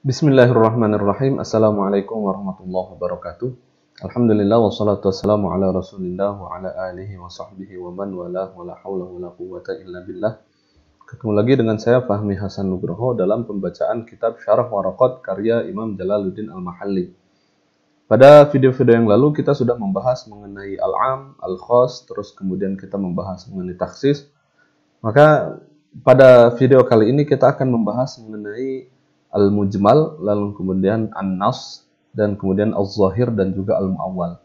Bismillahirrahmanirrahim. Assalamualaikum warahmatullahi wabarakatuh. Alhamdulillah wassalatu wassalamu ala Rasulillah wa ala alihi wa sahbihi wa man wala wala haula wala quwwata illa billah. Ketemu lagi dengan saya Fahmi Hasan Nugroho dalam pembacaan kitab Syarah Waraqat karya Imam Jalaluddin Al-Mahalli. Pada video-video yang lalu kita sudah membahas mengenai al-am, al-khas, terus kemudian kita membahas mengenai taksis. Maka pada video kali ini kita akan membahas mengenai al-mujmal, lalu kemudian an-nas, dan kemudian al-zahir dan juga al-mu'awwal.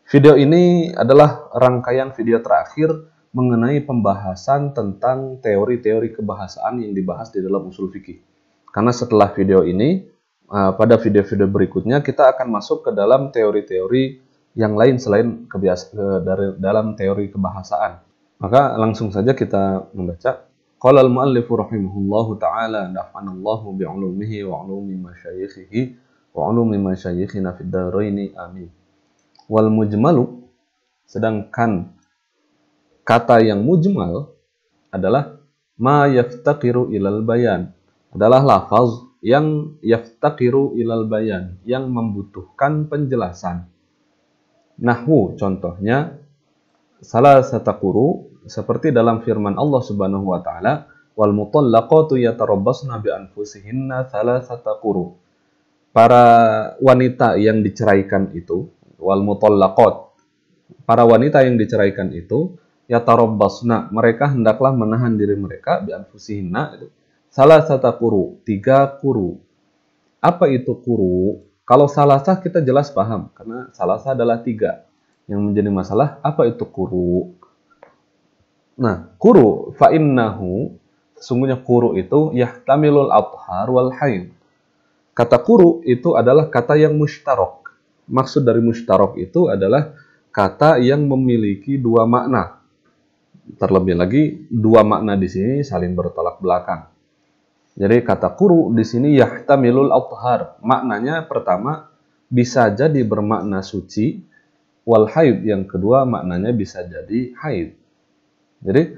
Video ini adalah rangkaian video terakhir mengenai pembahasan tentang teori-teori kebahasaan yang dibahas di dalam usul fikih. Karena setelah video ini, pada video-video berikutnya kita akan masuk ke dalam teori-teori yang lain selain dari dalam teori kebahasaan. Maka langsung saja kita membaca. Qala al-muallifu rahimahullahu ta'ala nafa'anallahu bi'ulumihi wa 'ulumi masyayikhihi wa 'ulumi masyayikhina fid dharaini amin. Wal mujmalu, sedangkan kata yang mujmal adalah ma yaftaqiru ilal bayan, adalah lafaz yang yaftaqiru ilal bayan, yang membutuhkan penjelasan. Nahwu contohnya salasata quru, seperti dalam firman Allah Subhanahu wa taala, wal mutallaqatu yatarabbasna bi anfusihinna salasata quru. Para wanita yang diceraikan itu, wal mutallaqat, para wanita yang diceraikan itu, yatarabbasna, mereka hendaklah menahan diri mereka bi anfusihinna, salasata quru, 3 quru. Apa itu quru? Kalau salasah kita jelas paham, karena salasah adalah 3. Yang menjadi masalah, apa itu quru? Nah, quru fa innahu, sesungguhnya quru itu yahtamilul athhar wal haid. Kata quru itu adalah kata yang mushtarak. Maksud dari mushtarak itu adalah kata yang memiliki 2 makna. Terlebih lagi 2 makna di sini saling bertolak belakang. Jadi kata quru di sini yahtamilul athhar. Maknanya pertama bisa jadi bermakna suci, wal haid yang kedua maknanya bisa jadi haid. Jadi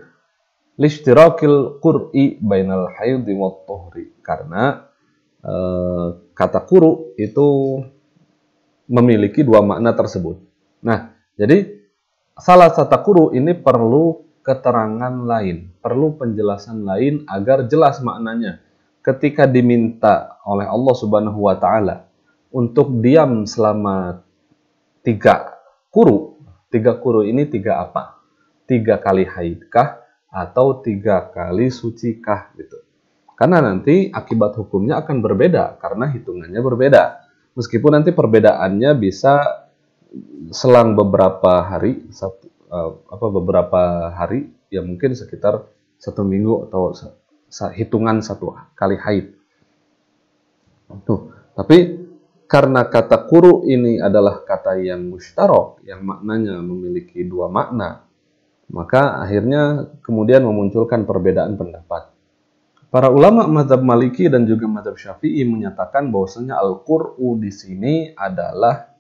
lishtirakil qur'i bainal haidhi wat tuhri, karena kata quru itu memiliki 2 makna tersebut. Nah, jadi salah satu quru ini perlu keterangan lain, perlu penjelasan lain agar jelas maknanya. Ketika diminta oleh Allah Subhanahu wa taala untuk diam selama 3 quru, 3 quru ini 3 apa? 3 kali haidkah atau 3 kali sucikah gitu. Karena nanti akibat hukumnya akan berbeda karena hitungannya berbeda. Meskipun nanti perbedaannya bisa selang beberapa hari, beberapa hari, ya mungkin sekitar 1 minggu atau hitungan 1 kali haid. Tapi karena kata quru ini adalah kata yang mushtarak, yang maknanya memiliki 2 makna, maka akhirnya kemudian memunculkan perbedaan pendapat. Para ulama mazhab Maliki dan juga mazhab Syafi'i menyatakan bahwasanya al-qur'u di sini adalah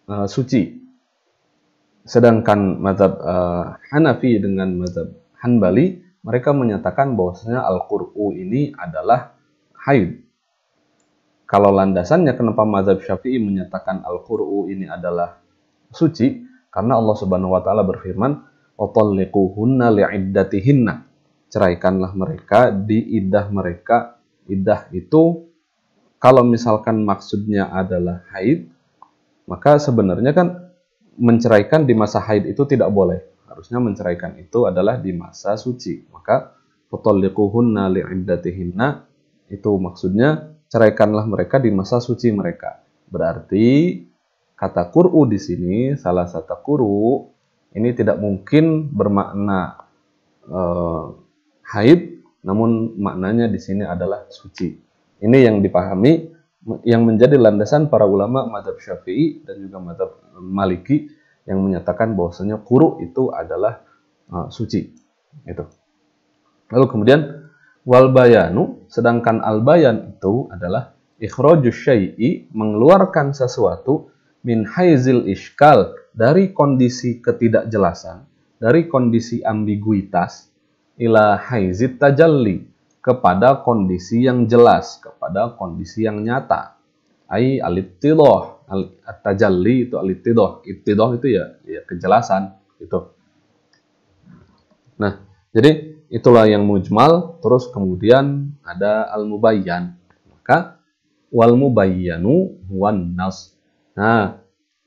suci. Sedangkan mazhab Hanafi dengan mazhab Hanbali, mereka menyatakan bahwasanya al-qur'u ini adalah haid. Kalau landasannya kenapa mazhab Syafi'i menyatakan al-qur'u ini adalah suci, karena Allah Subhanahu wa taala berfirman, "Watalliquhunna li'iddatihinna." Ceraikanlah mereka di iddah mereka. Iddah itu kalau misalkan maksudnya adalah haid, maka sebenarnya kan menceraikan di masa haid itu tidak boleh. Harusnya menceraikan itu adalah di masa suci. Maka watalliquhunna li'iddatihinna itu maksudnya ceraikanlah mereka di masa suci mereka. Berarti kata qur'u di sini, salah satu qur'u ini tidak mungkin bermakna haid, namun maknanya di sini adalah suci. Ini yang dipahami, yang menjadi landasan para ulama mazhab Syafi'i dan juga mazhab Maliki yang menyatakan bahwasanya quru itu adalah suci. Itu. Lalu kemudian wal bayanu, sedangkan al bayan itu adalah ikhrajus syai'i, mengeluarkan sesuatu min haizil iskal, dari kondisi ketidakjelasan, dari kondisi ambiguitas, ila haizit tajalli, kepada kondisi yang jelas, kepada kepada kondisi yang nyata. Ai al-ittidah, at-tajalli itu al-ittidah. Ittidah itu ya kejelasan gitu. Nah, jadi itulah yang mujmal, terus kemudian ada al-mubayyan. Maka wal mubayyanu wan nas. Nah,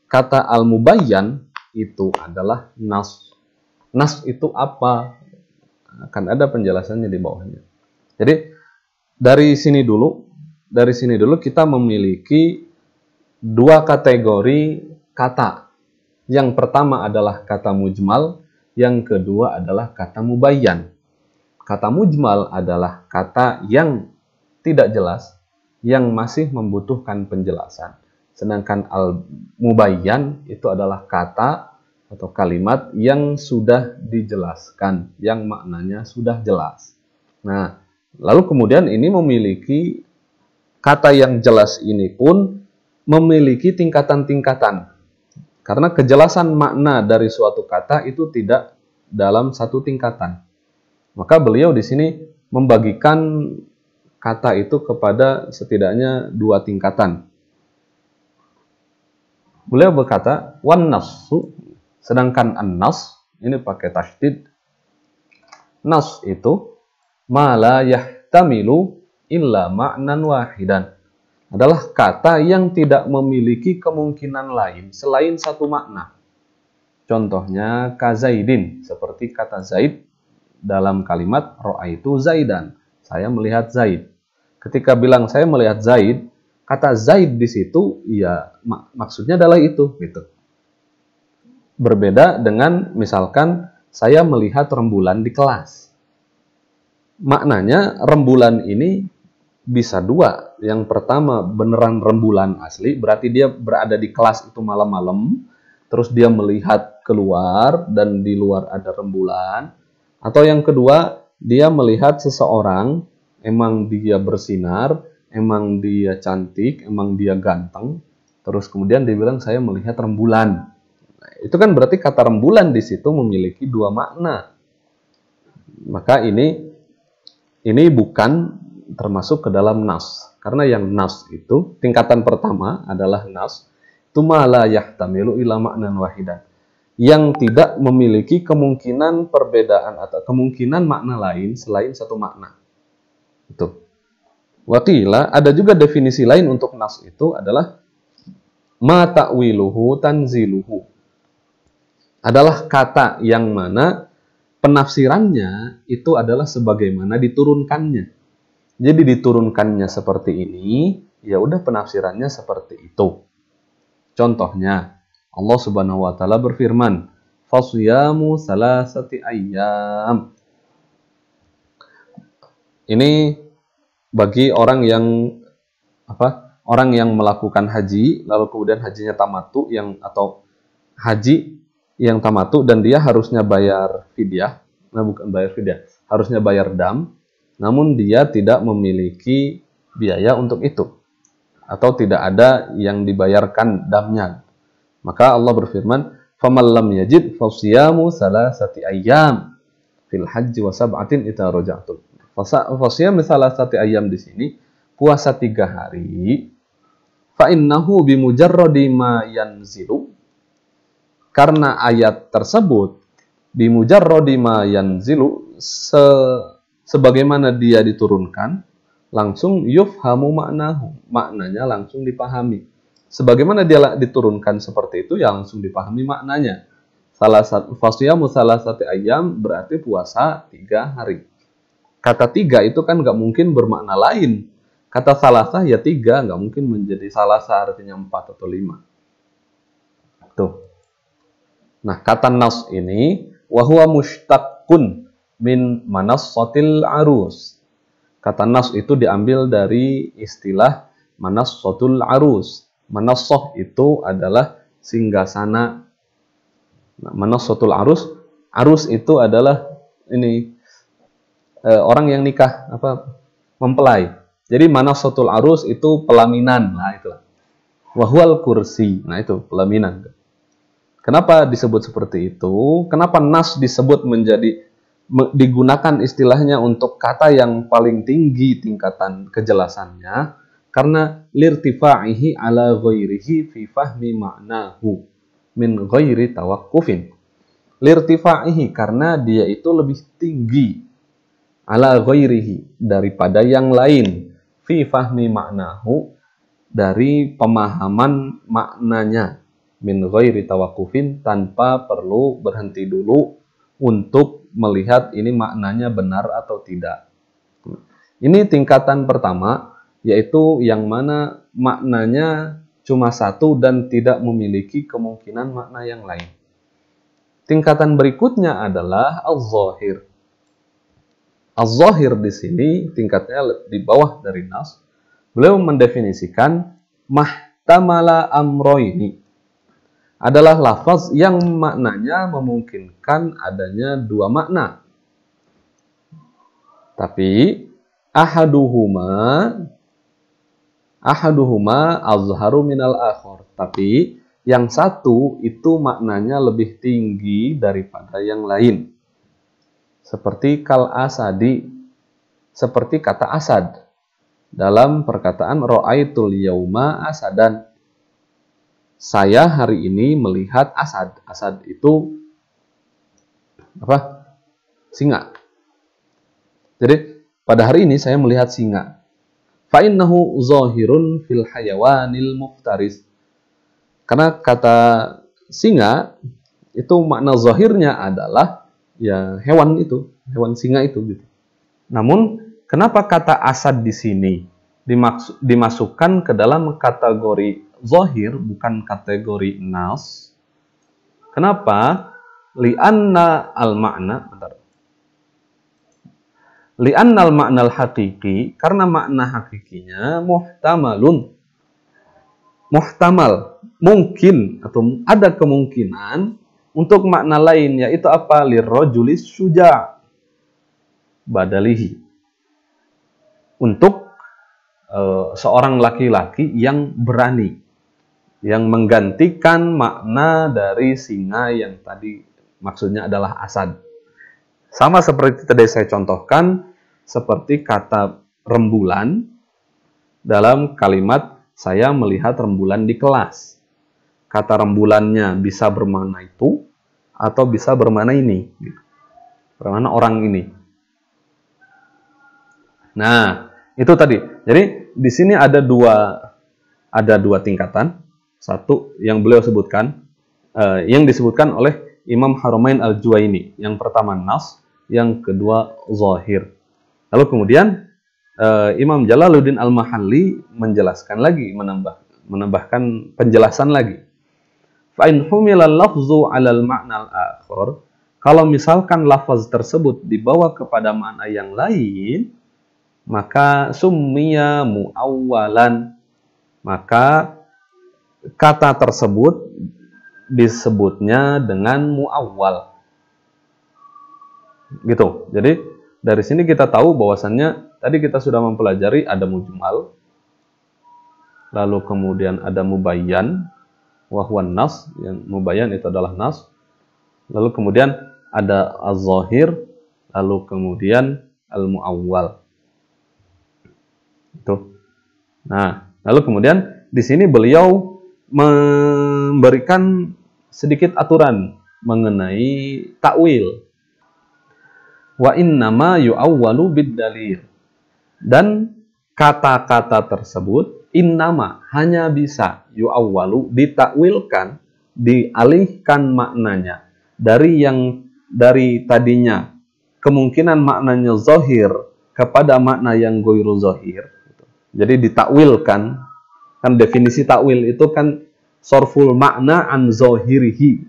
kata al-mubayyan itu adalah nas. Nas itu apa? Akan ada penjelasannya di bawahnya. Jadi dari sini dulu kita memiliki dua kategori kata. Yang pertama adalah kata mujmal, yang kedua adalah kata mubayyan. Kata mujmal adalah kata yang tidak jelas, yang masih membutuhkan penjelasan. Sedangkan al-mubayyan itu adalah kata atau kalimat yang sudah dijelaskan, yang maknanya sudah jelas. Nah, lalu kemudian ini memiliki kata yang jelas ini pun memiliki tingkatan-tingkatan. Karena kejelasan makna dari suatu kata itu tidak dalam satu tingkatan. Maka beliau di sini membagikan kata itu kepada setidaknya dua tingkatan. Beliau berkata, wan nasu, sedangkan an-nas ini pakai tasydid. Nas itu ma la yahtamilu illa ma'nan wahidan. Adalah kata yang tidak memiliki kemungkinan lain selain satu makna. Contohnya kazaidin, seperti kata Zaid dalam kalimat ra'aitu Zaidan. Saya melihat Zaid. Ketika bilang saya melihat Zaid, kata Zaid di situ ya maksudnya adalah itu gitu. Berbeda dengan misalkan saya melihat rembulan di kelas. Maknanya rembulan ini bisa dua. Yang pertama beneran rembulan asli, berarti dia berada di kelas itu malam-malam, terus dia melihat keluar dan di luar ada rembulan. Atau yang kedua, dia melihat seseorang, emang dia bersinar, emang dia cantik, emang dia ganteng, terus kemudian dia bilang saya melihat rembulan. Nah, itu kan berarti kata rembulan di situ memiliki dua makna. Maka ini bukan termasuk ke dalam nas. Karena yang nas itu, tingkatan pertama adalah nas, itu ma la yahtamilu ila ma'nan wahidan. Yang tidak memiliki kemungkinan perbedaan atau kemungkinan makna lain selain satu makna. Itu. Wakila, ada juga definisi lain untuk nas itu adalah ma ta'wiluhu tanziluhu. Adalah kata yang mana penafsirannya itu adalah sebagaimana diturunkannya. Jadi diturunkannya seperti ini, ya udah penafsirannya seperti itu. Contohnya, Allah Subhanahu wa taala berfirman, "Fasyamu salasati ayyam." Ini bagi orang yang Orang yang melakukan haji lalu kemudian hajinya tamatu atau haji yang tamatu dan dia harusnya bayar fidyah. Nah, bukan bayar fidyah, harusnya bayar dam. Namun dia tidak memiliki biaya untuk itu. Atau tidak ada yang dibayarkan damnya. Maka Allah berfirman, "Faman lam yajid fasyamu salasati ayyam fil hajji wa sab'atin idza raja'tum." Fasyamu salasati ayyam di sini puasa 3 hari. Fa innahu bimujarradi ma yanzilu. Karena ayat tersebut bimujarradi ma yanzilu sebagaimana dia diturunkan, langsung yufhamu maknahu, maknanya langsung dipahami. Sebagaimana dia diturunkan seperti itu, ya langsung dipahami maknanya. Fasyamu salasati ayyam berarti puasa 3 hari. Kata 3 itu kan nggak mungkin bermakna lain. Kata salasah ya 3, nggak mungkin menjadi salasah artinya 4 atau 5. Tuh. Nah, kata nas ini wahwa mushtaqun min manassatil arus. Kata nas itu diambil dari istilah manassatul arus. Manassah itu adalah singgasana. Nah, manassatul arus itu adalah ini orang yang nikah mempelai. Jadi manassatul arus itu pelaminan. Nah, itulah. Wahwal kursi. Nah, itu pelaminan. Kenapa disebut seperti itu? Kenapa nas disebut menjadi digunakan istilahnya untuk kata yang paling tinggi tingkatan kejelasannya karena lirtifa'ihi ala ghairihi fi fahmi ma'nahu min ghairi tawaqqufin. Lirtifa'ihi karena dia itu lebih tinggi ala ghairihi daripada yang lain fi fahmi ma'nahu dari pemahaman maknanya min ghairi tawaqqufin tanpa perlu berhenti dulu untuk melihat ini maknanya benar atau tidak. Ini tingkatan pertama, yaitu yang mana maknanya cuma satu dan tidak memiliki kemungkinan makna yang lain. Tingkatan berikutnya adalah az-zahir. Az-zahir di sini tingkatnya di bawah dari nas. Beliau mendefinisikan mahtamala amroini. Adalah lafaz yang maknanya memungkinkan adanya dua makna. Tapi ahaduhuma azharu minal akhar. Tapi yang satu itu maknanya lebih tinggi daripada yang lain. Seperti kal asadi, seperti kata asad. Dalam perkataan ra'aitul yauma asadan. Saya hari ini melihat asad. Asad itu apa? Singa. Jadi pada hari ini saya melihat singa. Fa innahu zahirun fil hayawanil muftaris. Karena kata singa itu makna zahirnya adalah ya hewan itu, hewan singa itu gitu. Namun kenapa kata asad di sini dimasukkan ke dalam kategori zahir bukan kategori nas? Kenapa? Li'anna al-ma'na Li'anna al-ma'na al-haqiqi, karena makna hakikinya muhtamal, mungkin atau ada kemungkinan untuk makna lain, yaitu apa? Lirrajulis syuja' badalihi, untuk seorang laki-laki yang berani, yang menggantikan makna dari singa yang tadi maksudnya adalah asad. Sama seperti tadi saya contohkan, seperti kata rembulan dalam kalimat saya melihat rembulan di kelas. Kata rembulannya bisa bermakna itu atau bisa bermakna ini, bermakna orang ini. Nah, itu tadi. Jadi di sini ada dua tingkatan. Satu yang beliau sebutkan, yang disebutkan oleh Imam Haramain Al-Juwaini. Yang pertama nas, yang kedua zahir. Lalu kemudian Imam Jalaluddin Al-Mahalli menjelaskan lagi, menambahkan penjelasan lagi. Fa in humila lafzu 'alal ma'na al-akhar, kalau misalkan lafaz tersebut dibawa kepada makna yang lain, maka summiya muawwalan, maka kata tersebut disebutnya dengan muawwal. Gitu. Jadi dari sini kita tahu bahwasannya tadi kita sudah mempelajari ada mujmal, lalu kemudian ada mubayyan, wa huwa nas, yang mubayyan itu adalah nas. Lalu kemudian ada az-zahir, lalu kemudian al-muawwal. Itu. Nah, lalu kemudian di sini beliau memberikan sedikit aturan mengenai takwil. Wa innama yu'awwalu bid-dalil. Dan kata-kata tersebut innama hanya bisa yu'awwalu ditakwilkan, dialihkan maknanya dari tadinya kemungkinan maknanya zahir kepada makna yang ghairu zahir. Jadi ditakwilkan, kan definisi takwil itu kan sorful makna an zahirihi,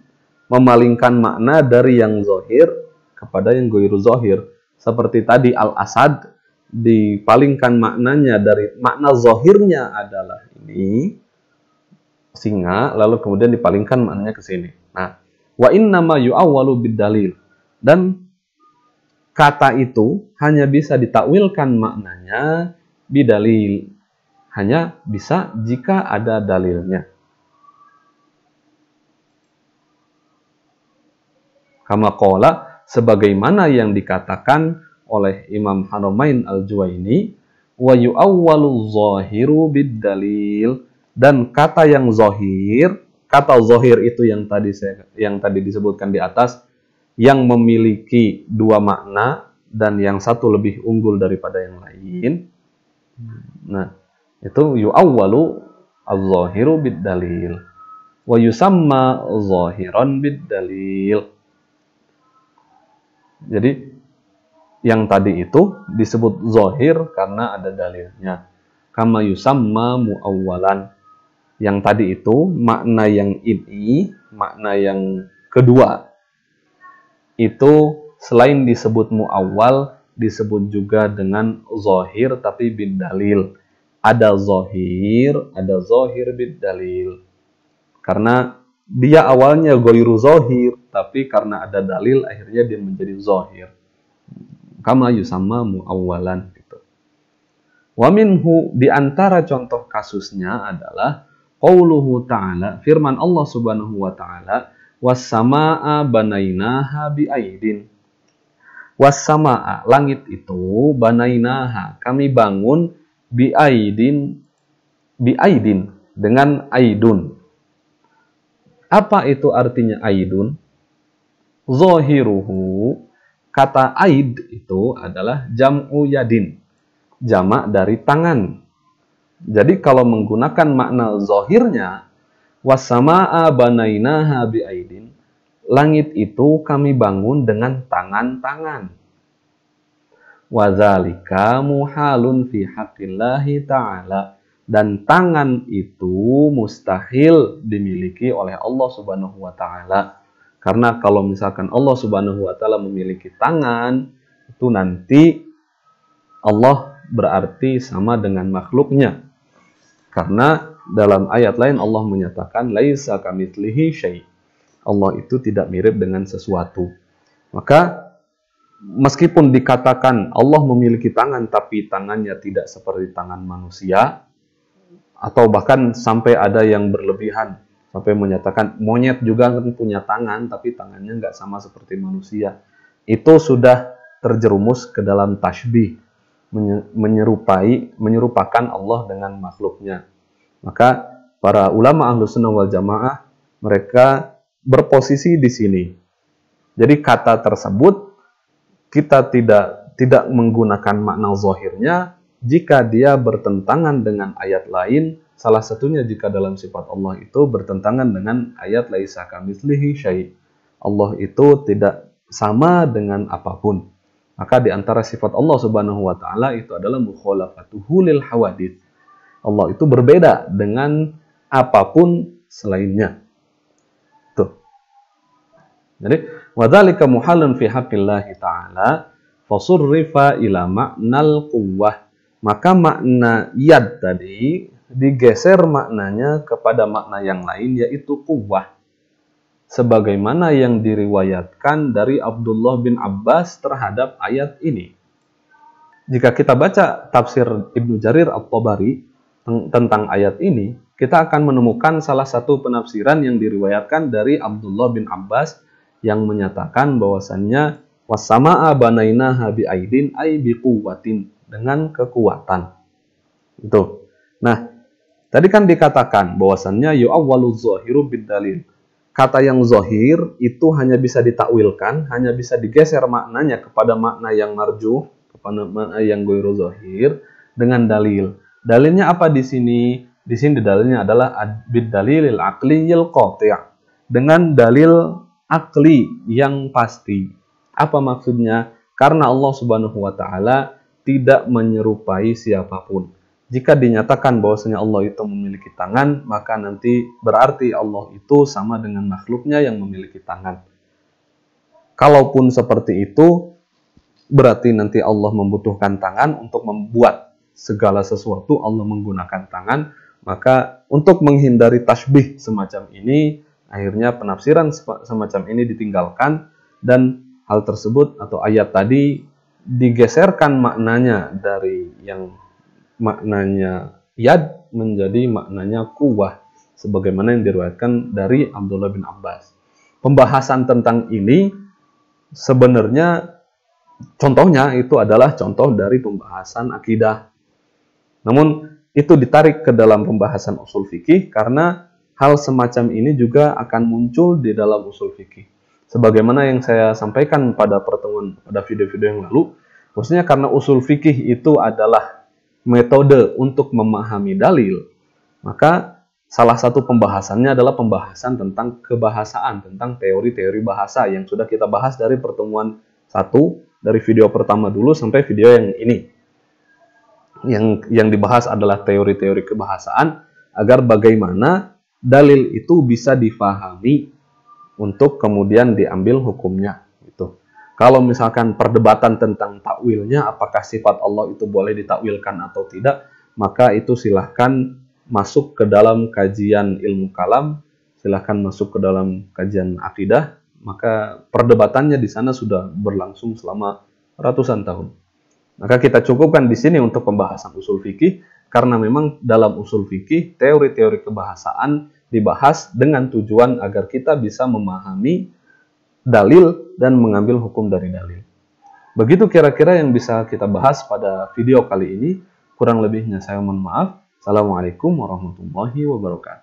memalingkan makna dari yang zahir kepada yang ghairu zahir. Seperti tadi al-asad dipalingkan maknanya dari makna zahirnya adalah ini singa, lalu kemudian dipalingkan maknanya ke sini. Nah, wa innama yu'awwalu bid-dalil, dan kata itu hanya bisa ditakwilkan maknanya bidalil, hanya bisa jika ada dalilnya. Kama qala sebagaimana yang dikatakan oleh Imam Haramain Al-Juwaini, wa yu'awwalu zahiru bid-dalil, dan kata yang zahir, kata zahir itu yang tadi disebutkan di atas, yang memiliki dua makna dan yang satu lebih unggul daripada yang lain. Nah, itu yu'awwalu az-zahiru bid-dalil wa yusamma zahiran bid-dalil. Jadi yang tadi itu disebut zahir karena ada dalilnya. Kama yusamma muawwalan. Yang tadi itu makna yang ini, makna yang kedua itu selain disebut muawwal, disebut juga dengan zahir tapi bid dalil. Ada zahir bid dalil. Karena dia awalnya ghairu zahir, tapi karena ada dalil akhirnya dia menjadi zahir. Kama yusamma muawwalan gitu. Wa minhu, di antara contoh kasusnya adalah qauluhu ta'ala, firman Allah Subhanahu wa taala, was-samaa'a banainaha bi'aidin. Was-samaa'a, langit itu, banainaha, kami bangun bi'aidin dengan aidun. Apa itu artinya aidun? Zahiruhu, kata aid itu adalah jam'u yadin, jamak dari tangan. Jadi kalau menggunakan makna zahirnya, was-samaa'a banainaha bi'aidin, langit itu kami bangun dengan tangan-tangan. Wa dzalika muhalun fi haqqillahi ta'ala, dan tangan itu mustahil dimiliki oleh Allah Subhanahu wa taala. Karena kalau misalkan Allah Subhanahu wa taala memiliki tangan, itu nanti Allah berarti sama dengan makhluknya. Karena dalam ayat lain Allah menyatakan laisa kamitslihi syai'. Allah itu tidak mirip dengan sesuatu. Maka meskipun dikatakan Allah memiliki tangan tapi tangannya tidak seperti tangan manusia, atau bahkan sampai ada yang berlebihan sampai menyatakan monyet juga kan punya tangan tapi tangannya nggak sama seperti manusia, itu sudah terjerumus ke dalam tasybih, menyerupakan Allah dengan makhluknya. Maka para ulama Ahlus Sunnah wal Jamaah mereka berposisi di sini. Jadi kata tersebut kita tidak menggunakan makna zahirnya jika dia bertentangan dengan ayat lain, salah satunya jika dalam sifat Allah itu bertentangan dengan ayat laisa kamitslihi syai'. Allah itu tidak sama dengan apapun. Maka di antara sifat Allah Subhanahu wa taala itu adalah mukhalafatuhu lil hawadits. Allah itu berbeda dengan apapun selainnya. Tuh. Jadi, wa dzalika muhalun fi haqqillahi ta'ala fasurrifa ila ma'nal quwwah. Maka makna yad tadi digeser maknanya kepada makna yang lain, yaitu quwwah. Sebagaimana yang diriwayatkan dari Abdullah bin Abbas terhadap ayat ini. Jika kita baca tafsir Ibnu Jarir At-Tabari tentang ayat ini, kita akan menemukan salah satu penafsiran yang diriwayatkan dari Abdullah bin Abbas yang menyatakan bahwasannya was-samaa'a banainaha bi'aidin ay biquwwatin, dengan kekuatan. Itu. Nah, tadi kan dikatakan bahwasannya yu'awwalu zahiru bid-dalil. Kata yang zahir itu hanya bisa ditakwilkan, hanya bisa digeser maknanya kepada makna yang marjuh, kepada makna yang ghairu zahir dengan dalil. Dalilnya apa di sini? Di sini dalilnya adalah bid-dalilil aqliyil qati', dengan dalil akli yang pasti. Apa maksudnya? Karena Allah Subhanahu wa taala tidak menyerupai siapapun. Jika dinyatakan bahwasanya Allah itu memiliki tangan, maka nanti berarti Allah itu sama dengan makhluknya yang memiliki tangan. Kalaupun seperti itu, berarti nanti Allah membutuhkan tangan untuk membuat segala sesuatu, Allah menggunakan tangan. Maka untuk menghindari tasybih semacam ini, akhirnya penafsiran semacam ini ditinggalkan, dan hal tersebut atau ayat tadi digeserkan maknanya dari yang maknanya yad menjadi maknanya quwwah, sebagaimana yang diriwayatkan dari Abdullah bin Abbas. Pembahasan tentang ini sebenarnya contohnya itu adalah contoh dari pembahasan akidah. Namun itu ditarik ke dalam pembahasan usul fikih karena hal semacam ini juga akan muncul di dalam usul fikih. Sebagaimana yang saya sampaikan pada pertemuan pada video-video yang lalu, maksudnya karena usul fikih itu adalah metode untuk memahami dalil, maka salah satu pembahasannya adalah pembahasan tentang kebahasaan, tentang teori-teori bahasa yang sudah kita bahas dari pertemuan 1, dari video pertama dulu sampai video yang ini. Yang dibahas adalah teori-teori kebahasaan agar bagaimana dalil itu bisa difahami untuk kemudian diambil hukumnya. Gitu. Kalau misalkan perdebatan tentang takwilnya, apakah sifat Allah itu boleh ditakwilkan atau tidak, maka itu silahkan masuk ke dalam kajian ilmu kalam, silahkan masuk ke dalam kajian akidah, maka perdebatannya di sana sudah berlangsung selama ratusan tahun. Maka kita cukupkan di sini untuk pembahasan usul fikih, karena memang dalam usul fikih teori-teori kebahasaan dibahas dengan tujuan agar kita bisa memahami dalil dan mengambil hukum dari dalil. Begitu kira-kira yang bisa kita bahas pada video kali ini. Kurang lebihnya saya mohon maaf. Assalamualaikum warahmatullahi wabarakatuh.